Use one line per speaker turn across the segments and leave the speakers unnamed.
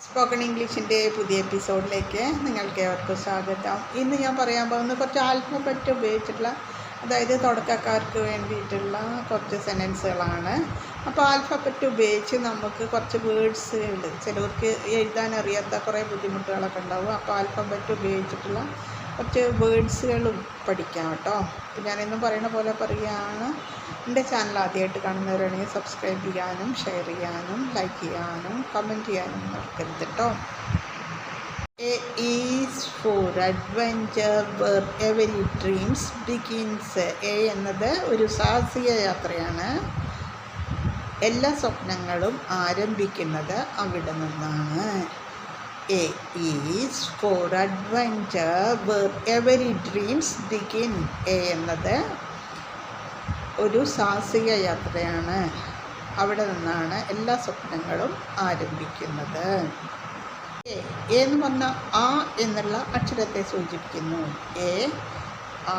Spoken ഇംഗ്ലീഷിൻ്റെ പുതിയ എപ്പിസോഡിലേക്ക് നിങ്ങൾക്ക് ഏവർക്കും സ്വാഗതം. ഇന്ന് ഞാൻ പറയാൻ പോകുന്നത് കുറച്ച് ആൽഫബറ്റ് ഉപയോഗിച്ചിട്ടുള്ള, അതായത് തുടക്കക്കാർക്ക് വേണ്ടിയിട്ടുള്ള കുറച്ച് സെൻറ്റൻസുകളാണ്. അപ്പോൾ ആൽഫബറ്റ് ഉപയോഗിച്ച് നമുക്ക് കുറച്ച് വേർഡ്സുകൾ, ചിലവർക്ക് എഴുതാൻ അറിയാത്ത കുറേ ബുദ്ധിമുട്ടുകളൊക്കെ ഉണ്ടാവും. അപ്പോൾ ആൽഫബറ്റ് ഉപയോഗിച്ചിട്ടുള്ള കുറച്ച് വേർഡ്സുകളും പഠിക്കാം കേട്ടോ. അപ്പോൾ ഞാനിന്ന് പറയുന്ന പോലെ പറയുകയാണ്. എൻ്റെ ചാനൽ ആദ്യമായിട്ട് കാണുന്നവരാണെങ്കിൽ സബ്സ്ക്രൈബ് ചെയ്യാനും ഷെയർ ചെയ്യാനും ലൈക്ക് ചെയ്യാനും കമൻറ്റ് ചെയ്യാനും മറക്കരുത് കേട്ടോ. A is for adventure where every dreams begins. A എന്നത് ഒരു സാഹസിക യാത്രയാണ്. എല്ലാ സ്വപ്നങ്ങളും ആരംഭിക്കുന്നത് അവിടെ നിന്നാണ്. A is for adventure where every dreams begin. A എന്നത് ഒരു സാഹസിക യാത്രയാണ്. അവിടെ നിന്നാണ് എല്ലാ സ്വപ്നങ്ങളും ആരംഭിക്കുന്നത്. എ എന്ന് പറഞ്ഞാൽ ആ എന്നുള്ള അക്ഷരത്തെ സൂചിപ്പിക്കുന്നു. എ ആ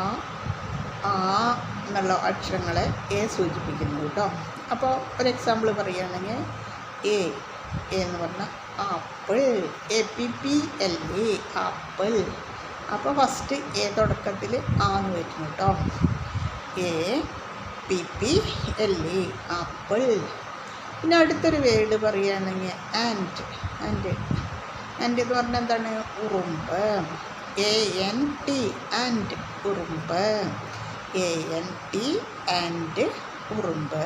എന്നുള്ള അക്ഷരങ്ങളെ എ സൂചിപ്പിക്കുന്നു കേട്ടോ. അപ്പോൾ ഒരു എക്സാമ്പിൾ പറയുകയാണെങ്കിൽ എ എന്ന് പറഞ്ഞാൽ ആപ്പിൾ, APPLE ആപ്പിൾ. അപ്പോൾ ഫസ്റ്റ് എ തുടക്കത്തിൽ ആന്ന് വരുന്നു കേട്ടോ. APPLE apple. പിന്നെ അടുത്തൊരു വേർഡ് പറയുകയാണെങ്കിൽ ആൻഡ് എന്ന് പറഞ്ഞാൽ എന്താണ്? ഉറുമ്പ്. ANT ആൻഡ് ഉറുമ്പ്. ANT ആൻഡ് ഉറുമ്പ്.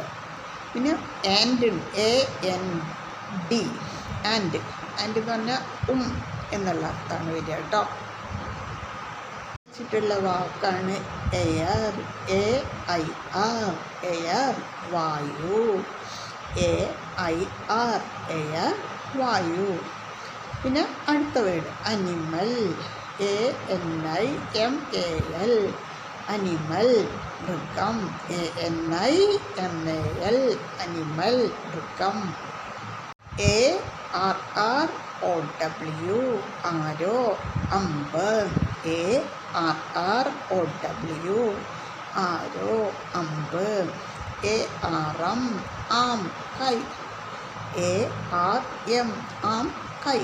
പിന്നെ ആൻഡ് AND ആൻഡ് എന്ന് പറഞ്ഞാൽ എന്നുള്ള അർത്ഥമാണ് വരിക കേട്ടോ. വെച്ചിട്ടുള്ള വാക്കാണ് എയർ. AIR എയർ, വായു. AIR എയർ, വായു. പിന്നെ അടുത്ത വേർഡ് അനിമൽ. ANIMAL അനിമൽ, മൃഗം. ANIMAL അനിമൽ, മൃഗം. ARROW ആരോ, അമ്പ്. ARROW ആരോ, അമ്പ്. ARM ആം, കൈ. ARM ആം, കൈ.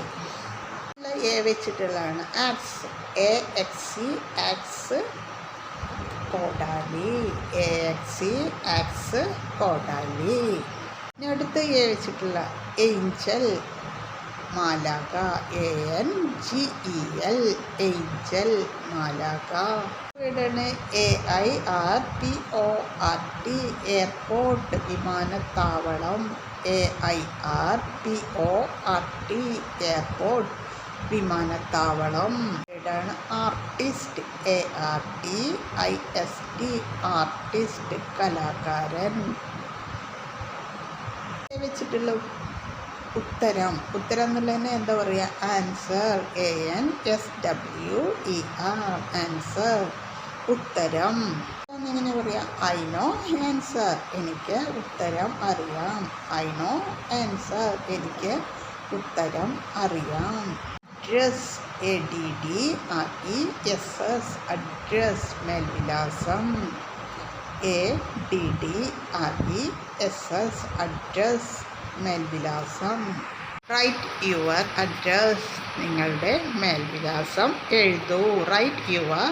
എ വെച്ചിട്ടുള്ളതാണ് ആക്സ്. AXE ആക്സ്, കോടാലി. AXE ആക്സ്, കോടാലി. ഇനി അടുത്ത് എ വെച്ചിട്ടുള്ള ഏഞ്ചൽ, മാലാക. ANGEL ഏഞ്ചൽ, മാലാക. ഇവിടെയാണ് AIRPORT എയർപോർട്ട്, വിമാനത്താവളം. AIRPORT എയർപോർട്ട്, വിമാനത്താവളം. ഇവിടെയാണ് ആർട്ടിസ്റ്റ്. ARTIST ആർട്ടിസ്റ്റ്, കലാകാരൻ. വെച്ചിട്ടുള്ള ഉത്തരം എന്നുള്ളതിനെ എന്താ പറയുക? ആൻസർ. ANSWER ആൻസർ, ഉത്തരം. എങ്ങനെ പറയാം? ഐ നോ ആൻസർ, എനിക്ക് ഉത്തരം അറിയാം. ഐ നോ ആൻസർ, എനിക്ക് ഉത്തരം അറിയാം. അഡ്രസ്. ADDRESS അഡ്രസ്, മേൽവിലാസം. ADDRESS അഡ്രസ്, മേൽവിലാസം. റൈറ്റ് യുവർ അഡ്രസ്, നിങ്ങളുടെ മേൽവിലാസം എഴുതൂ. റൈറ്റ് യുവർ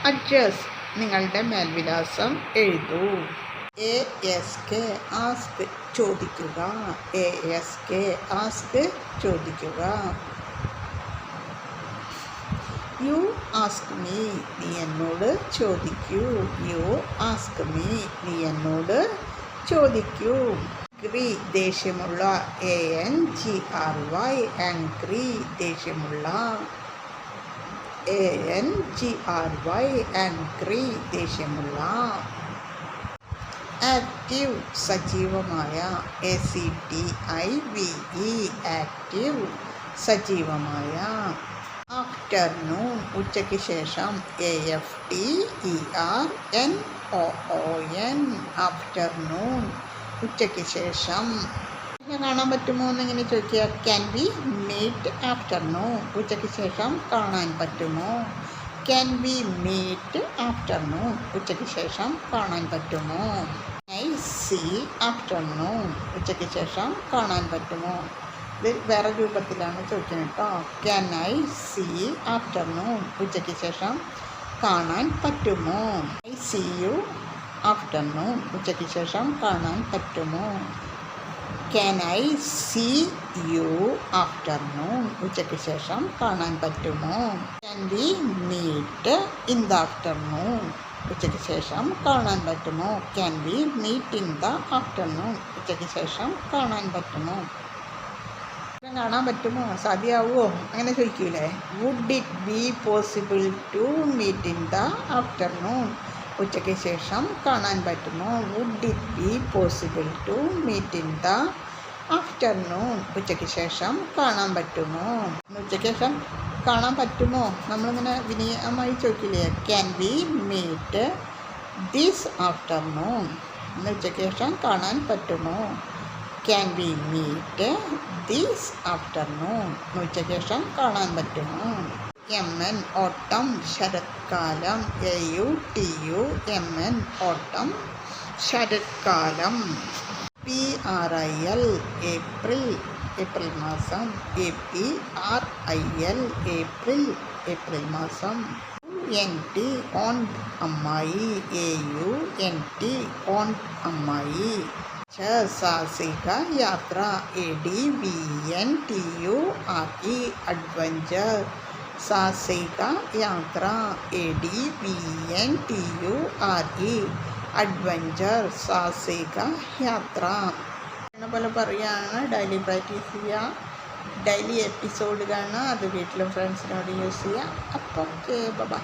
അഡ്രസ്, നിങ്ങളുടെ മേൽവിലാസം എഴുതൂ. ASK ആസ്ക്, ചോദിക്കുക. ASK ആസ്ക്, ചോദിക്കുക. യു ആസ്ക് മീ, നീ എന്നോട് ചോദിക്കൂ. യു ആസ്ക് മീ, നീ എന്നോട് ചോദിക്കൂ. ആംഗ്രി, ദേഷ്യമുള്ള. ANGRY ആംഗ്രി, ദേഷ്യമുള്ള. ANGRY ആംഗ്രി, ദേഷ്യമുള്ള. ആക്റ്റീവ്, സജീവമായ. ACTIVE ആക്റ്റീവ്, സജീവമായ. ആഫ്റ്റർനൂൺ, ഉച്ചയ്ക്ക് ശേഷം. AFTERNOON ആഫ്റ്റർനൂൺ, ഉച്ചയ്ക്ക് ശേഷം. കാണാൻ പറ്റുമോ എന്നിങ്ങനെ ചോദിക്കുക. ക്യാൻ വി മീറ്റ് ആഫ്റ്റർനൂൺ, ഉച്ചയ്ക്ക് ശേഷം കാണാൻ പറ്റുമോ? ക്യാൻ വി മീറ്റ് ആഫ്റ്റർനൂൺ, ഉച്ചയ്ക്ക് ശേഷം കാണാൻ പറ്റുമോ? ഐ സീ ആഫ്റ്റർനൂൺ, ഉച്ചയ്ക്ക് ശേഷം കാണാൻ പറ്റുമോ? ഇത് വേറെ രൂപത്തിലാണ് ചോദിക്കുന്നത് കേട്ടോ. Can I see afternoon? ഉച്ചയ്ക്ക് ശേഷം കാണാൻ പറ്റുമോ? I see you afternoon? ഉച്ചയ്ക്ക് ശേഷം കാണാൻ പറ്റുമോ? Can I see you afternoon? ഉച്ചയ്ക്ക് ശേഷം കാണാൻ പറ്റുമോ? Can we meet in the afternoon? ഉച്ചയ്ക്ക് ശേഷം കാണാൻ പറ്റുമോ? Can we meet in the afternoon? ഉച്ചയ്ക്ക് ശേഷം കാണാൻ പറ്റുമോ? കാണാൻ പറ്റുമോ? സാധ്യമാവുമോ? അങ്ങനെ ചോദിക്കൂലേ. Would it be possible to meet in the afternoon? ഉച്ചയ്ക്ക് ശേഷം കാണാൻ പറ്റുമോ? Would it be possible to meet in the afternoon? ഉച്ചയ്ക്ക് ശേഷം കാണാൻ പറ്റുമോ? ഉച്ചയ്ക്ക് ശേഷം കാണാൻ പറ്റുമോ? നമ്മളിങ്ങനെ വിനയമായി ചോദിക്കില്ലേ. Can we meet this afternoon? ഇന്ന് ഉച്ചയ്ക്ക് ശേഷം കാണാൻ പറ്റുമോ? Can we meet this afternoon? ഉച്ചയ്ക്ക് ശേഷം കാണാൻ പറ്റുമോ? MN ഓട്ടം, ശരത്കാലം. AUTU MN ഓട്ടം, ശരത്കാലം. PRIL ഏപ്രിൽ, ഏപ്രിൽ മാസം. APRIL ഏപ്രിൽ, ഏപ്രിൽ മാസം. UNT ഓണ്ട്, അമ്മായി. AUNT ഓണ്ട്, അമ്മായി. സാഹസിക യാത്ര. ADVENTURE അഡ്വഞ്ചർ, സാഹസിക യാത്ര. ADVENTURE അഡ്വഞ്ചർ, സാഹസിക യാത്ര. എന്ന പോലെ പറയുകയാണ്. ഡെയിലി പ്രാക്ടീസ് ചെയ്യുക, ഡെയിലി എപ്പിസോഡ് കാണുക, അത് വീട്ടിലും ഫ്രണ്ട്സിനോട് യൂസ് ചെയ്യുക. അപ്പോൾ ഓക്കെ, ബൈ.